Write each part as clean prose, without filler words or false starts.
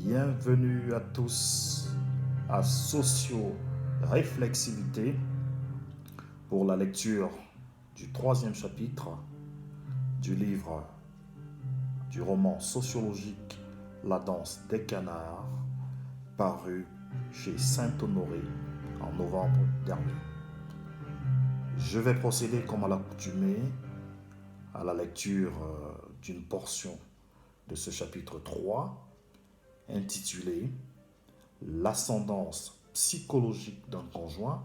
Bienvenue à tous à Socio-Réflexivité pour la lecture du troisième chapitre du livre du roman sociologique La danse des canards, paru chez Saint-Honoré en novembre dernier. Je vais procéder comme à l'accoutumée à la lecture d'une portion de ce chapitre 3 intitulé L'ascendance psychologique d'un conjoint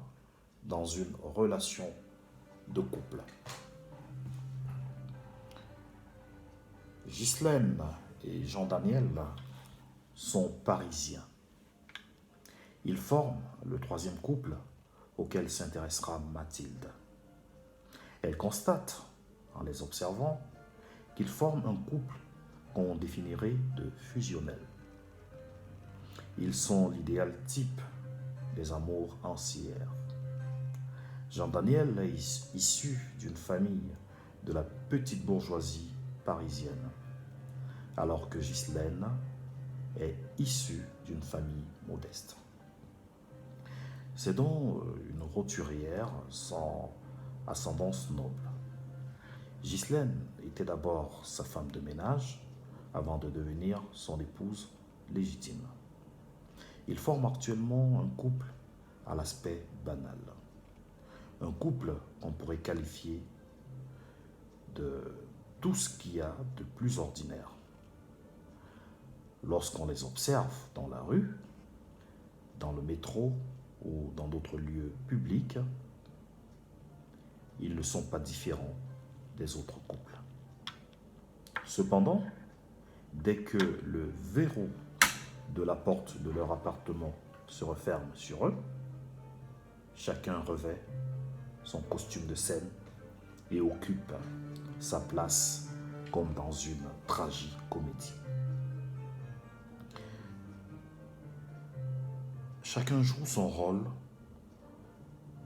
dans une relation de couple. Ghislaine et Jean-Daniel sont parisiens. Ils forment le troisième couple auquel s'intéressera Mathilde. Elle constate, en les observant, qu'ils forment un couple qu'on définirait de fusionnel. Ils sont l'idéal type des amours anciens. Jean-Daniel est issu d'une famille de la petite bourgeoisie parisienne, alors que Ghislaine est issue d'une famille modeste. C'est donc une roturière sans ascendance noble. Ghislaine était d'abord sa femme de ménage avant de devenir son épouse légitime. Ils forment actuellement un couple à l'aspect banal. Un couple qu'on pourrait qualifier de tout ce qu'il y a de plus ordinaire. Lorsqu'on les observe dans la rue, dans le métro ou dans d'autres lieux publics, ils ne sont pas différents des autres couples. Cependant, dès que le verrou de la porte de leur appartement se referme sur eux, chacun revêt son costume de scène et occupe sa place comme dans une tragicomédie. Chacun joue son rôle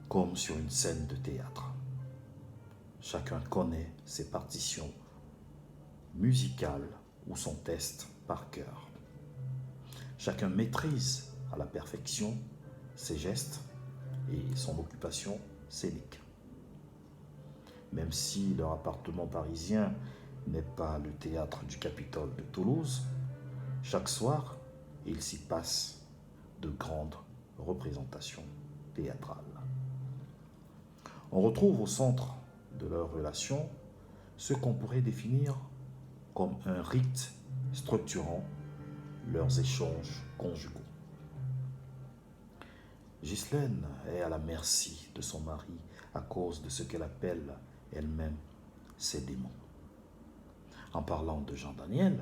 comme sur une scène de théâtre. Chacun connaît ses partitions musicales ou son texte par cœur. Chacun maîtrise à la perfection ses gestes et son occupation scénique. Même si leur appartement parisien n'est pas le théâtre du Capitole de Toulouse, chaque soir, il s'y passe de grandes représentations théâtrales. On retrouve au centre de leur relation ce qu'on pourrait définir comme un rite structurant leurs échanges conjugaux. Ghislaine est à la merci de son mari à cause de ce qu'elle appelle elle-même ses démons. En parlant de Jean-Daniel,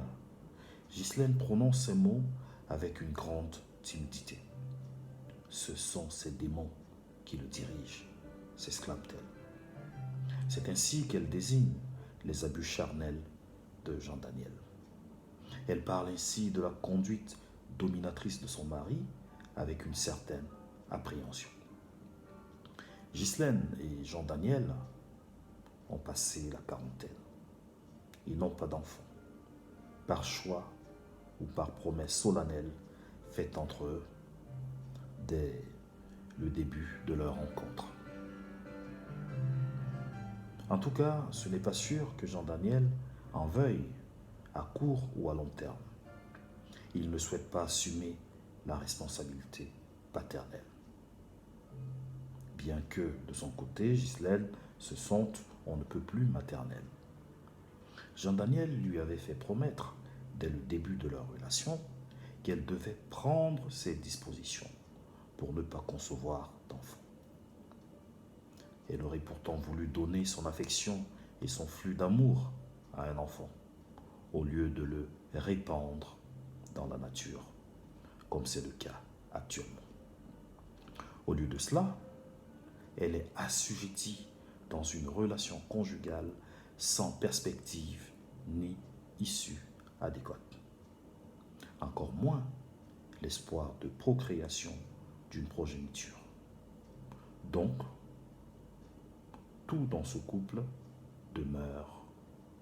Ghislaine prononce ces mots avec une grande timidité. Ce sont ces démons qui le dirigent, s'exclame-t-elle. C'est ainsi qu'elle désigne les abus charnels de Jean-Daniel. Elle parle ainsi de la conduite dominatrice de son mari avec une certaine appréhension. Ghislaine et Jean-Daniel ont passé la quarantaine. Ils n'ont pas d'enfants, par choix ou par promesse solennelle faite entre eux dès le début de leur rencontre. En tout cas, ce n'est pas sûr que Jean-Daniel en veuille à court ou à long terme. Il ne souhaite pas assumer la responsabilité paternelle. Bien que, de son côté, Ghislaine se sente on ne peut plus maternelle. Jean-Daniel lui avait fait promettre, dès le début de leur relation, qu'elle devait prendre ses dispositions pour ne pas concevoir d'enfant. Elle aurait pourtant voulu donner son affection et son flux d'amour à un enfant, au lieu de le répandre dans la nature, comme c'est le cas actuellement. Au lieu de cela, elle est assujettie dans une relation conjugale sans perspective ni issue adéquate. Encore moins l'espoir de procréation d'une progéniture. Donc, tout dans ce couple demeure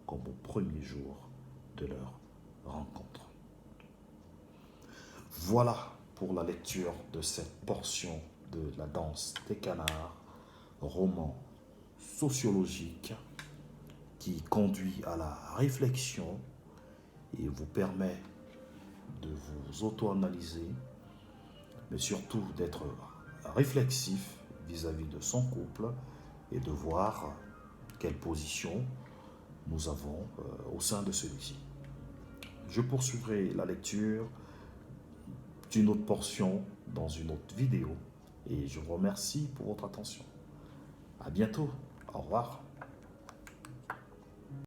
comme au premier jour de leur rencontre. Voilà pour la lecture de cette portion de La Danse des canards, roman sociologique qui conduit à la réflexion et vous permet de vous auto-analyser, mais surtout d'être réflexif vis-à-vis de son couple et de voir quelle position nous avons au sein de celui-ci. Je poursuivrai la lecture d'une autre portion dans une autre vidéo et je vous remercie pour votre attention. À bientôt. Au revoir.